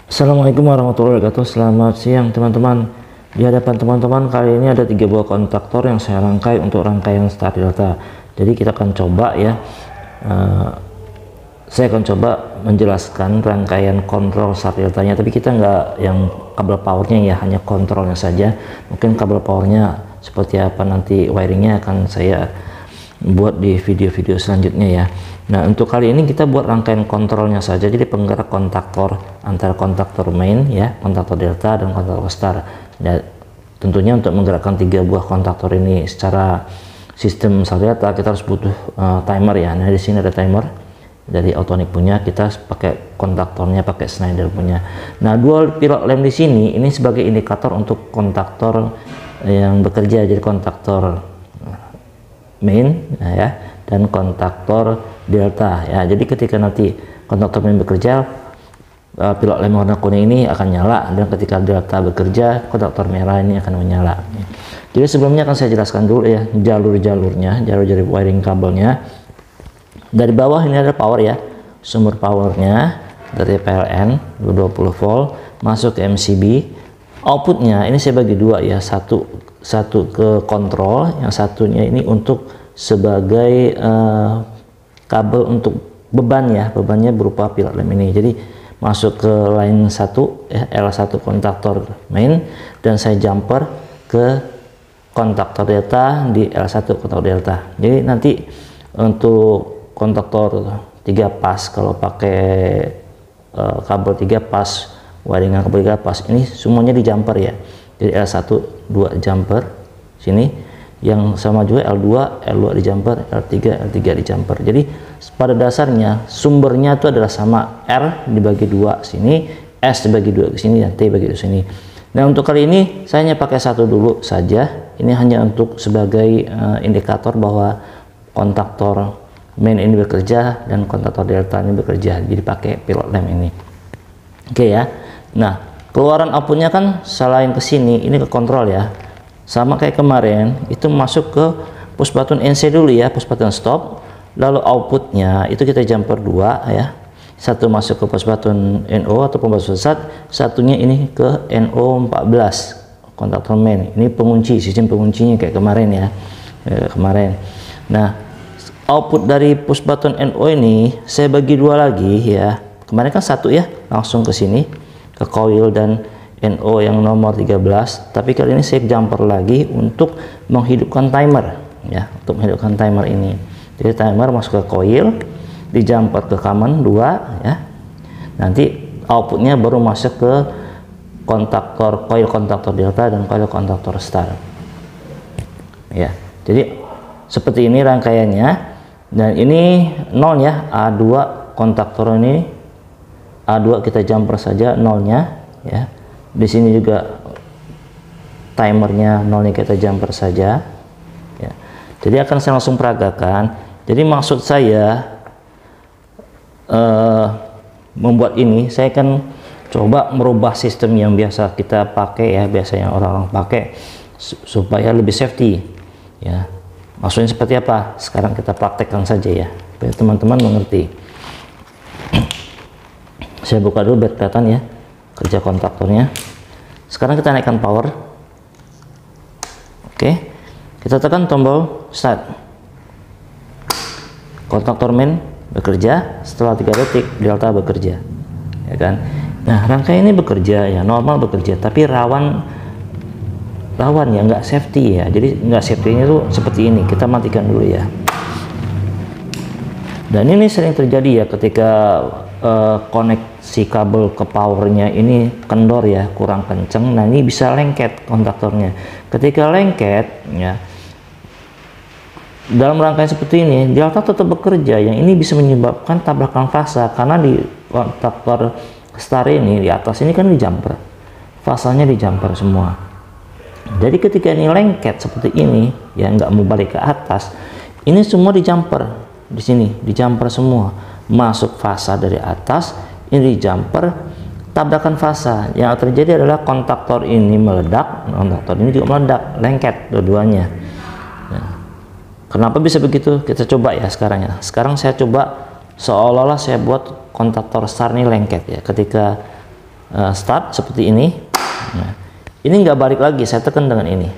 Assalamualaikum warahmatullahi wabarakatuh. Selamat siang teman-teman. Di hadapan teman-teman kali ini ada 3 buah kontaktor yang saya rangkai untuk rangkaian Star Delta. Jadi kita akan coba ya, saya akan coba menjelaskan rangkaian kontrol Star Deltanya, tapi kita nggak yang kabel powernya ya, hanya kontrolnya saja. Mungkin kabel powernya seperti apa nanti wiringnya akan saya buat di video-video selanjutnya ya. Nah, untuk kali ini kita buat rangkaian kontrolnya saja. Jadi penggerak kontaktor antara kontaktor main ya, kontaktor delta dan kontaktor star. Ya, tentunya untuk menggerakkan 3 buah kontaktor ini secara sistem Star Delta kita harus butuh timer ya. Nah, di sini ada timer dari Autonic punya, kita pakai kontaktornya pakai Schneider punya. Nah, dual pilot lamp di sini ini sebagai indikator untuk kontaktor yang bekerja, jadi kontaktor main ya dan kontaktor delta ya. Jadi ketika nanti kontaktor main bekerja, pilot lamp warna kuning ini akan nyala, dan ketika delta bekerja, kontaktor merah ini akan menyala. Jadi sebelumnya akan saya jelaskan dulu ya jalur-jalurnya, jalur-jalur wiring kabelnya. Dari bawah ini ada power ya, sumber powernya dari PLN 20 volt masuk ke MCB. Outputnya ini saya bagi dua ya, satu ke kontrol, yang satunya ini untuk sebagai kabel untuk beban ya, bebannya berupa pilot lamp ini. Jadi masuk ke line 1 ya, L1 kontaktor main, dan saya jumper ke kontaktor delta di L1 kontaktor delta. Jadi nanti untuk kontaktor 3 pas, kalau pakai kabel 3 pas, wiringan kabel 3 pas, ini semuanya di jumper ya. Jadi L1 2 jumper sini, yang sama juga L2 di jumper, L3 di jumper. Jadi pada dasarnya sumbernya itu adalah sama, R dibagi 2 sini, S dibagi 2 ke sini, dan T bagi 2 sini. Nah, untuk kali ini saya hanya pakai satu dulu saja. Ini hanya untuk sebagai indikator bahwa kontaktor main ini bekerja dan kontaktor delta ini bekerja. Jadi pakai pilot lamp ini. Oke ya. Nah, keluaran outputnya kan selain ke sini, ini ke kontrol ya, sama kayak kemarin itu masuk ke push button NC dulu ya, push button stop, lalu outputnya itu kita jumper 2 ya, satu masuk ke push button NO atau pembatas pusat, satunya ini ke NO 14 kontaktor main. Ini pengunci, sistem penguncinya kayak kemarin ya, kemarin. Nah, output dari push button NO ini saya bagi 2 lagi ya. Kemarin kan satu ya, langsung ke sini ke coil dan NO yang nomor 13, tapi kali ini saya jumper lagi untuk menghidupkan timer ya, untuk menghidupkan timer ini. Jadi timer masuk ke coil, di jumper ke common 2 ya, nanti outputnya baru masuk ke kontaktor, coil kontaktor delta dan coil kontaktor star ya. Jadi seperti ini rangkaiannya, dan ini 0 ya, A2 kontaktor ini A2 kita jumper saja nolnya ya. Di sini juga timernya nolnya kita jumper saja ya. Jadi akan saya langsung peragakan. Jadi maksud saya membuat ini, saya akan coba merubah sistem yang biasa kita pakai ya, biasanya orang-orang pakai supaya lebih safety ya. Maksudnya seperti apa? Sekarang kita praktekkan saja ya, biar teman-teman mengerti. Saya buka dulu biar kelihatan ya kerja kontaktornya. Sekarang kita naikkan power. Oke, kita tekan tombol start. Kontaktor main bekerja, setelah 3 detik delta bekerja ya kan. Nah, rangkaian ini bekerja ya, normal bekerja, tapi rawan ya, nggak safety ya. Jadi nggak safety-nya tuh seperti ini. Kita matikan dulu ya. Dan ini sering terjadi ya ketika koneksi kabel ke powernya ini kendor ya, kurang kenceng. Nah, ini bisa lengket kontaktornya. Ketika lengket ya, dalam rangkaian seperti ini delta tetap bekerja, yang ini bisa menyebabkan tabrakan fasa, karena di kontaktor star ini di atas ini kan di jumper, fasanya di jumper semua. Jadi ketika ini lengket seperti ini ya, nggak mau balik ke atas, ini semua di jumper, di sini di jumper semua, masuk fasa dari atas, ini di jumper, tabrakan fasa. Yang terjadi adalah kontaktor ini meledak, kontaktor ini juga meledak, lengket dua-duanya. Nah, kenapa bisa begitu? Kita coba ya sekarang ya. Sekarang saya coba seolah-olah saya buat kontaktor star ini lengket ya. Ketika start seperti ini. Nah, ini nggak balik lagi, saya tekan dengan ini.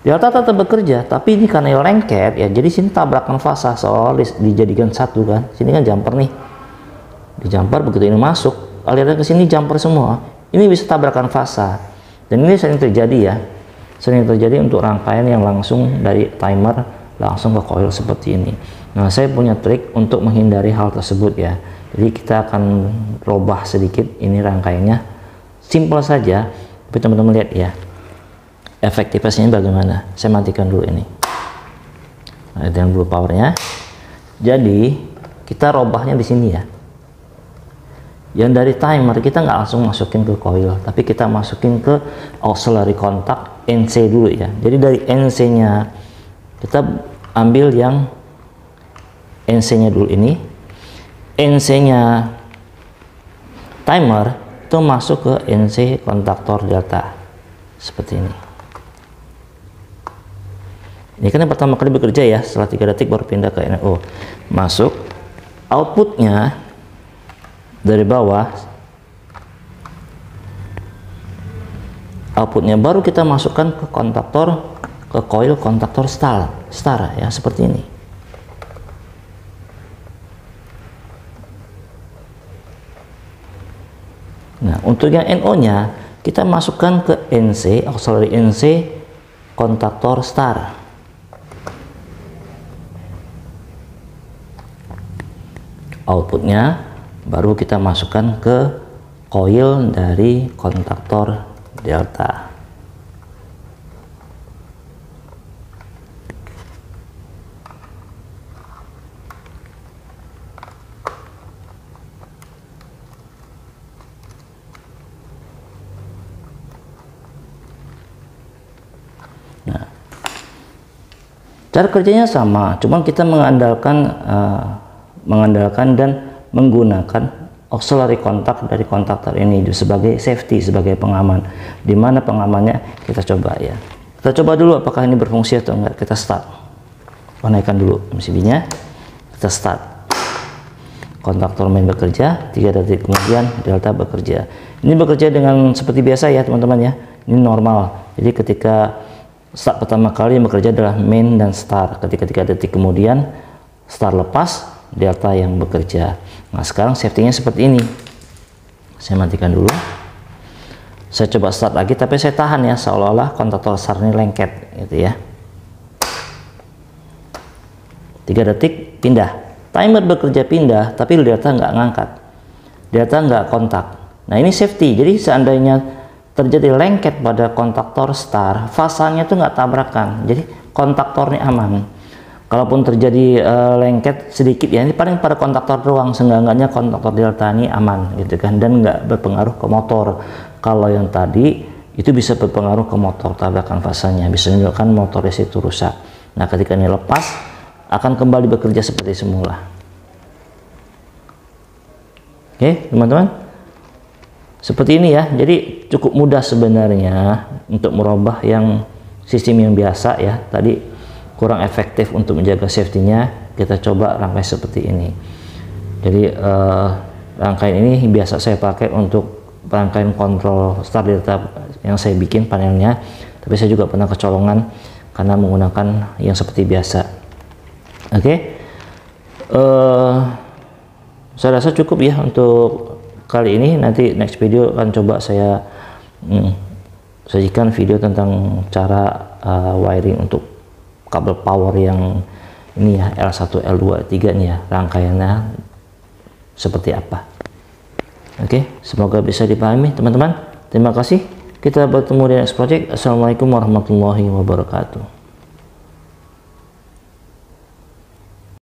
Delta tetap bekerja, tapi ini karena lengket ya, jadi sini tabrakan fasa seolah dijadikan satu kan. Sini kan jumper nih, di jumper begitu ini masuk, aliran ke sini jumper semua. Ini bisa tabrakan fasa, dan ini sering terjadi ya, sering terjadi untuk rangkaian yang langsung dari timer langsung ke coil seperti ini. Nah, saya punya trik untuk menghindari hal tersebut ya. Jadi kita akan robah sedikit ini rangkaiannya, simple saja, tapi teman-teman lihat ya. Efektivitasnya bagaimana? Saya matikan dulu ini. Nah, itu yang blue powernya. Jadi kita robahnya di sini ya. Yang dari timer kita nggak langsung masukin ke coil, tapi kita masukin ke auxiliary contact NC dulu ya. Jadi dari NC-nya kita ambil yang NC-nya dulu ini. NC-nya timer itu masuk ke NC kontaktor delta seperti ini. Ini kan yang pertama kali bekerja ya, setelah 3 detik baru pindah ke NO. Masuk, outputnya dari bawah, outputnya baru kita masukkan ke kontaktor, ke coil kontaktor star ya, seperti ini. Nah, untuk yang NO nya kita masukkan ke NC, auxiliary NC kontaktor star. Outputnya baru kita masukkan ke coil dari kontaktor delta. Nah, cara kerjanya sama, cuman kita mengandalkan dan menggunakan auxiliary contact dari kontaktor ini sebagai safety, sebagai pengaman. Dimana pengamannya kita coba ya. Kita coba dulu apakah ini berfungsi atau enggak. Kita start, naikkan dulu MCB-nya, kita start. Kontaktor main bekerja, 3 detik kemudian delta bekerja. Ini bekerja dengan seperti biasa ya teman-teman ya. Ini normal. Jadi ketika start pertama kali yang bekerja adalah main dan start. Ketika 3 detik kemudian start lepas, delta yang bekerja. Nah, sekarang safety-nya seperti ini. Saya matikan dulu. Saya coba start lagi, tapi saya tahan ya, seolah-olah kontaktor start ini lengket gitu ya. 3 detik pindah. Timer bekerja pindah, tapi delta nggak ngangkat. Delta nggak kontak. Nah, ini safety. Jadi seandainya terjadi lengket pada kontaktor start, fasanya tuh nggak tabrakan. Jadi kontaktornya aman. Kalaupun terjadi lengket sedikit ya, ini paling pada kontaktor doang, seenggaknya kontaktor delta ini aman gitu kan, dan nggak berpengaruh ke motor. Kalau yang tadi itu bisa berpengaruh ke motor, tabrakan fasanya, bisa menyebabkan motor di situ rusak. Nah, ketika ini lepas akan kembali bekerja seperti semula. Oke teman-teman, seperti ini ya. Jadi cukup mudah sebenarnya untuk merubah yang sistem yang biasa ya, tadi kurang efektif untuk menjaga safety-nya, kita coba rangkai seperti ini. Jadi rangkaian ini biasa saya pakai untuk rangkaian kontrol start delta yang saya bikin panelnya, tapi saya juga pernah kecolongan karena menggunakan yang seperti biasa. Oke. Saya rasa cukup ya untuk kali ini. Nanti next video akan coba saya sajikan video tentang cara wiring untuk kabel power yang ini ya, L1, L2, L3 nih ya, rangkaiannya seperti apa. Oke, semoga bisa dipahami teman-teman. Terima kasih. Kita bertemu di next project. Assalamualaikum warahmatullahi wabarakatuh.